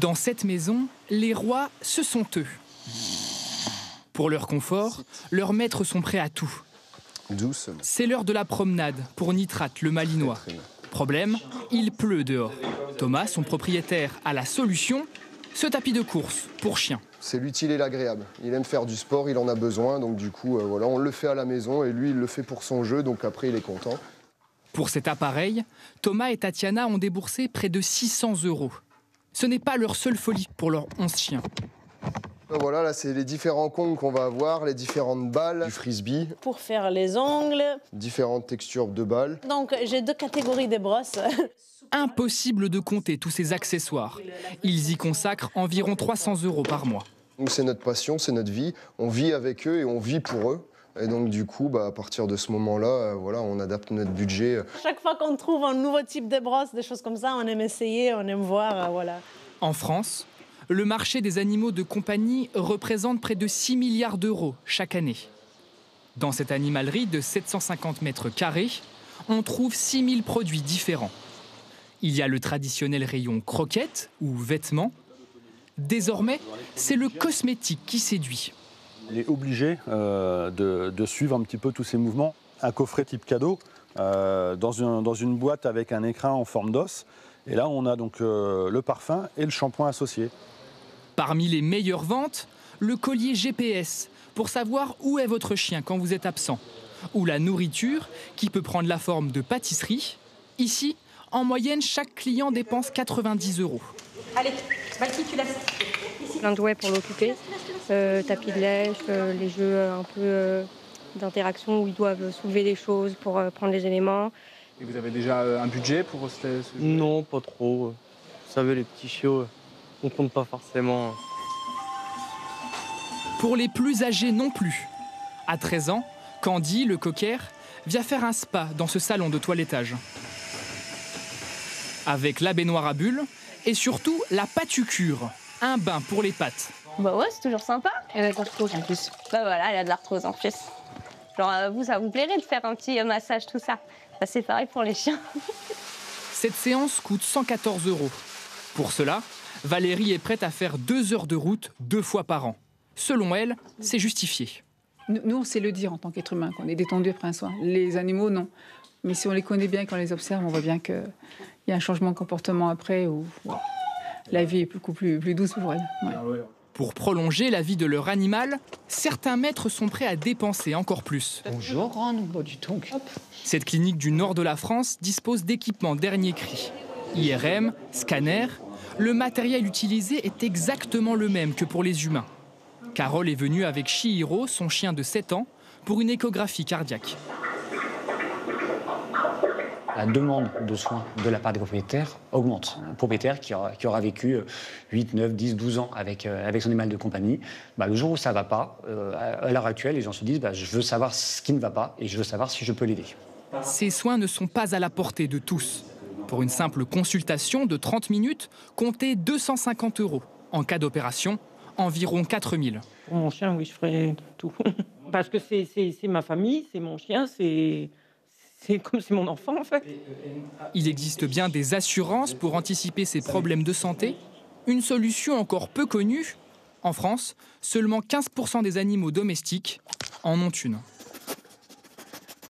Dans cette maison, les rois, ce sont eux. Pour leur confort, leurs maîtres sont prêts à tout. Doucement. C'est l'heure de la promenade pour Nitrate, le malinois. Problème, il pleut dehors. Thomas, son propriétaire, a la solution, ce tapis de course pour chien. C'est l'utile et l'agréable. Il aime faire du sport, il en a besoin, donc du coup, voilà, on le fait à la maison et lui, il le fait pour son jeu, donc après, il est content. Pour cet appareil, Thomas et Tatiana ont déboursé près de 600 €. Ce n'est pas leur seule folie pour leurs 11 chiens. Voilà, là, c'est les différents kongs qu'on va avoir, les différentes balles, du frisbee. Pour faire les ongles. Différentes textures de balles. Donc, j'ai 2 catégories de brosses. Impossible de compter tous ces accessoires. Ils y consacrent environ 300 € par mois. Nous, c'est notre passion, c'est notre vie. On vit avec eux et on vit pour eux. Et donc, du coup, à partir de ce moment-là, voilà, on adapte notre budget. Chaque fois qu'on trouve un nouveau type de brosse, des choses comme ça, on aime essayer, on aime voir, voilà. En France, le marché des animaux de compagnie représente près de 6 milliards d'euros chaque année. Dans cette animalerie de 750 mètres carrés, on trouve 6000 produits différents. Il y a le traditionnel rayon croquettes ou vêtements. Désormais, c'est le cosmétique qui séduit. Il est obligé de suivre un petit peu tous ces mouvements. Un coffret type cadeau dans une boîte avec un écrin en forme d'os. Et là, on a donc le parfum et le shampoing associé. Parmi les meilleures ventes, le collier GPS pour savoir où est votre chien quand vous êtes absent. Ou la nourriture qui peut prendre la forme de pâtisserie. Ici, en moyenne, chaque client dépense 90 €. Allez, Valky, tu laisses. Plein de jouets pour l'occuper, tapis de lèche, les jeux un peu d'interaction où ils doivent soulever des choses pour prendre les éléments. Et vous avez déjà un budget pour ce jeu? Non, pas trop. Vous savez, les petits chiots, on compte pas forcément. Pour les plus âgés non plus. À 13 ans, Candy, le cocker, vient faire un spa dans ce salon de toilettage. Avec la baignoire à bulles et surtout la pâtucure, un bain pour les pattes. Bah ouais, c'est toujours sympa. Elle a de l'arthrose en plus. Bah voilà, elle a de l'arthrose en plus. Genre, vous, ça vous plairait de faire un petit massage, tout ça? Bah, c'est pareil pour les chiens. Cette séance coûte 114 €. Pour cela, Valérie est prête à faire 2 heures de route 2 fois par an. Selon elle, c'est justifié. Nous, on sait le dire en tant qu'être humain, qu'on est détendu après un soin. Les animaux, non. Mais si on les connaît bien, qu'on les observe, on voit bien qu'il y a un changement de comportement après où la vie est beaucoup plus douce pour elles. Ouais. Pour prolonger la vie de leur animal, certains maîtres sont prêts à dépenser encore plus. Bonjour, non, pas du tout. Cette clinique du nord de la France dispose d'équipements dernier cri. IRM, scanner, le matériel utilisé est exactement le même que pour les humains. Carole est venue avec Chihiro, son chien de 7 ans, pour une échographie cardiaque. La demande de soins de la part des propriétaires augmente. Un propriétaire qui aura vécu 8, 9, 10, 12 ans avec son animal de compagnie, le jour où ça ne va pas, à l'heure actuelle, les gens se disent je veux savoir ce qui ne va pas et je veux savoir si je peux l'aider. Ces soins ne sont pas à la portée de tous. Pour une simple consultation de 30 minutes, comptez 250 €. En cas d'opération, environ 4 000. Pour mon chien, oui, je ferai tout. Parce que c'est ma famille, c'est mon chien, c'est comme c'est mon enfant, en fait. Il existe bien des assurances pour anticiper ces problèmes de santé. Une solution encore peu connue. En France, seulement 15% des animaux domestiques en ont une.